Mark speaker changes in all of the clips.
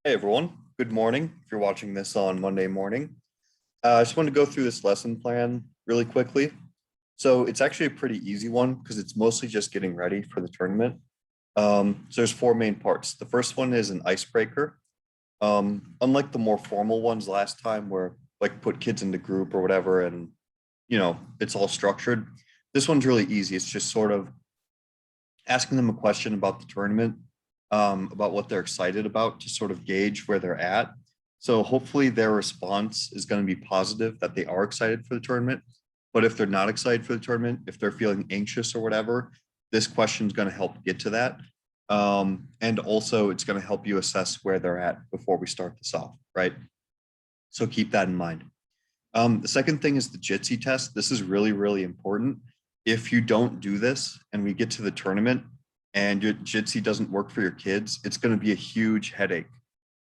Speaker 1: Hey everyone, good morning. If you're watching this on Monday morning, I just wanted to go through this lesson plan really quickly. So it's actually a pretty easy one because it's mostly just getting ready for the tournament. So there's four main parts. The first one is an icebreaker. Unlike the more formal ones last time where like put kids into group or whatever and it's all structured. This one's really easy. It's just sort of asking them a question about the tournament, about what they're excited about to sort of gauge where they're at. So hopefully their response is going to be positive that they are excited for the tournament. But if they're not excited for the tournament, if they're feeling anxious or whatever, this question is going to help get to that. And also it's going to help you assess where they're at before we start this off, right? So keep that in mind. The second thing is the Jitsi test. This is really, really important. If you don't do this and we get to the tournament and your Jitsi doesn't work for your kids, it's going to be a huge headache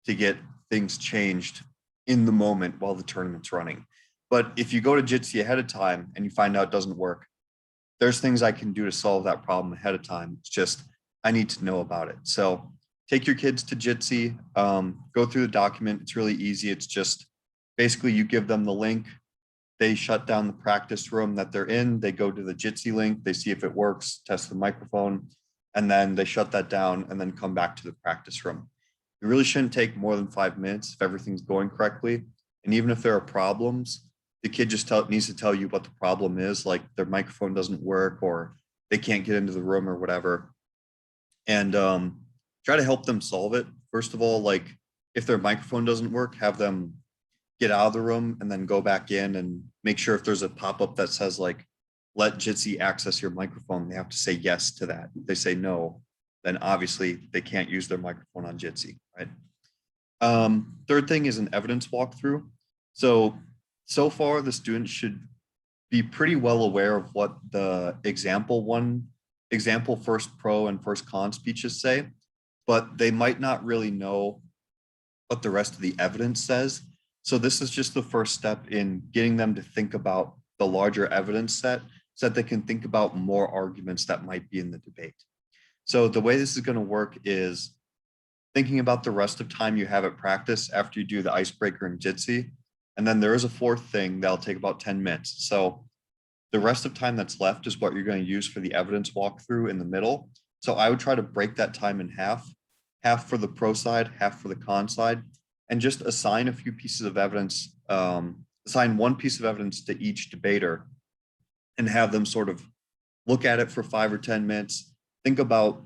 Speaker 1: to get things changed in the moment while the tournament's running. But if you go to Jitsi ahead of time and you find out it doesn't work, there's things I can do to solve that problem ahead of time. It's just, I need to know about it. So take your kids to Jitsi, go through the document. It's really easy. It's just basically you give them the link. They shut down the practice room that they're in. They go to the Jitsi link. They see if it works, test the microphone, and then they shut that down and then come back to the practice room. It really shouldn't take more than 5 minutes if everything's going correctly. And even if there are problems, the kid just needs to tell you what the problem is, like their microphone doesn't work or they can't get into the room or whatever. And try to help them solve it. First of all, like if their microphone doesn't work, have them get out of the room and then go back in and make sure if there's a pop-up that says like, let Jitsi access your microphone, they have to say yes to that. If they say no, then obviously they can't use their microphone on Jitsi, right? Third thing is an evidence walkthrough. So far the students should be pretty well aware of what the example first pro and first con speeches say, but they might not really know what the rest of the evidence says. So this is just the first step in getting them to think about the larger evidence set so that they can think about more arguments that might be in the debate. So the way this is going to work is thinking about the rest of time you have at practice after you do the icebreaker and Jitsi. And then there is a fourth thing that'll take about 10 minutes. So the rest of time that's left is what you're going to use for the evidence walkthrough in the middle. So I would try to break that time in half for the pro side, half for the con side, and just assign a few pieces of evidence, assign one piece of evidence to each debater and have them sort of look at it for 5 or 10 minutes, think about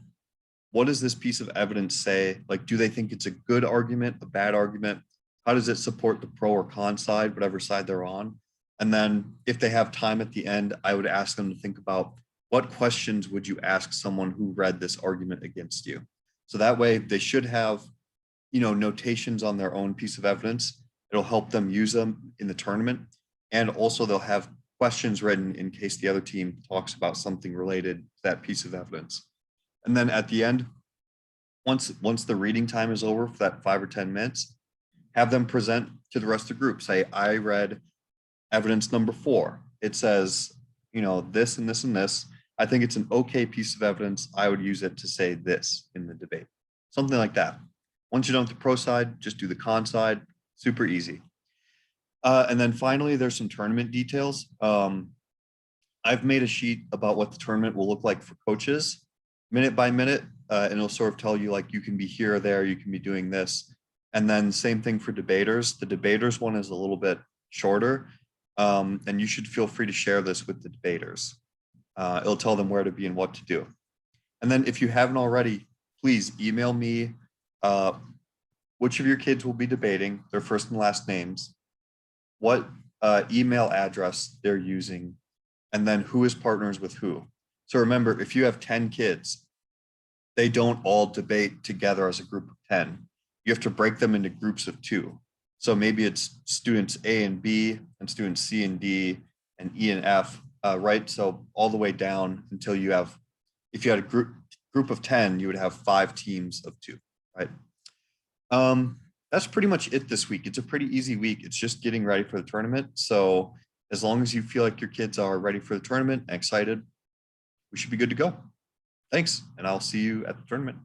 Speaker 1: what does this piece of evidence say? Like, do they think it's a good argument, a bad argument? How does it support the pro or con side, whatever side they're on? And then if they have time at the end, I would ask them to think about what questions would you ask someone who read this argument against you? So that way they should have notations on their own piece of evidence. It'll help them use them in the tournament. And also they'll have questions written in case the other team talks about something related to that piece of evidence. And then at the end, once the reading time is over for that 5 or 10 minutes, have them present to the rest of the group. Say, I read evidence number 4. It says, this and this and this. I think it's an okay piece of evidence. I would use it to say this in the debate. Something like that. Once you're done with the pro side, just do the con side. Super easy. And then finally, there's some tournament details. I've made a sheet about what the tournament will look like for coaches, minute by minute, and it'll sort of tell you like you can be here or there, you can be doing this. And then same thing for debaters. The debaters one is a little bit shorter, and you should feel free to share this with the debaters. It'll tell them where to be and what to do. And then if you haven't already, please email me which of your kids will be debating, their first and last names, what email address they're using, and then who is partners with who. So remember, if you have 10 kids, they don't all debate together as a group of 10. You have to break them into groups of 2. So maybe it's students A and B and students C and D and E and F, right? So all the way down until you have, if you had a group of 10, you would have 5 teams of 2, right? That's pretty much it this week. It's a pretty easy week. It's just getting ready for the tournament. So as long as you feel like your kids are ready for the tournament and excited, we should be good to go. Thanks, and I'll see you at the tournament.